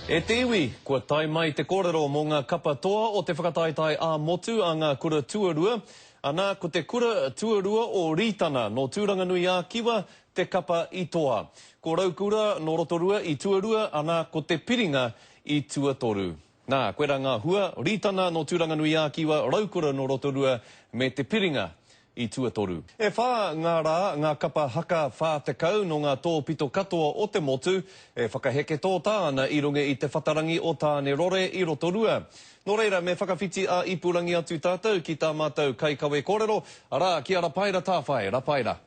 E te iwi, kua tai mai te kōrero mō ngā kapa toa o te whakataitai a motu a ngā kura tuarua. Ana, ko te kura tuarua o Ritana no Tūranganui a Kiwa, te kapa i toa. Ko Raukura no Rotorua i tuarua, ana ko te piringa i tuatoru. Nā, koera ngā hua, Ritana no Tūranganui a Kiwa, Raukura no Rotorua, me te piringa i tuatoru. E whā ngā rā, ngā kapa haka whātekau no ngā tōpito katoa o te motu, e whakaheke tō tāna i runga i te whatarangi o tāne rore i Rotorua. Nō reira, me whakawhiti a ipurangi atu tātou ki tā mātou kai kawe kōrero, arā, ki a Rapaira tāwhai, Rapaira.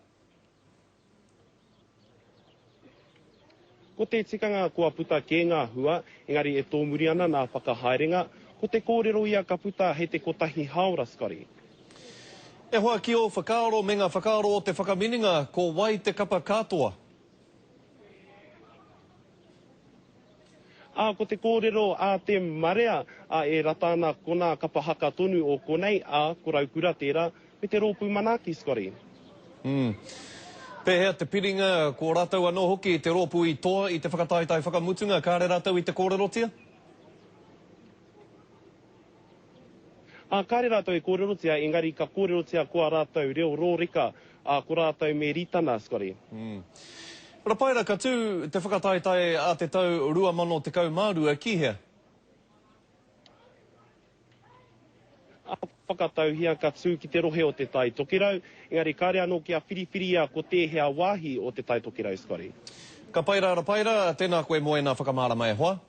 Ko te tikanga kua puta ke ngā hua, engari e tōmuri ana nā whakahaerenga, ko te kōrero ia ka puta he te kotahi haora skari. E hoa ki o whakaaro me ngā whakaaro o te whakamininga, ko wai te kapa katoa. Ko te kōrero a te marea e rata ana ko nā kapa haka tonu o konei ko Raukura tērā me te rōpū manaki skori. Pehea te piringa ko rātou anō hoki te rōpū i toa i te whakataitai whakamutunga, kāre rātou i te kōrero tia? Kāre rātou e kōrerotia, engari ka kōrerotia kua rātou reo rōrika ko rātou me Ritana skori. Rapaira, ka tū te whakataitai a te tau 2014 ki hea? Whakatau hia ka tū ki te rohe o te tai tokerau, engari kāre anō kia whiriwhiri ko te hea wāhi o te tai tokerau skori. Ka paira Rapaira, tēnā koe moe nā whakamārama e hoa?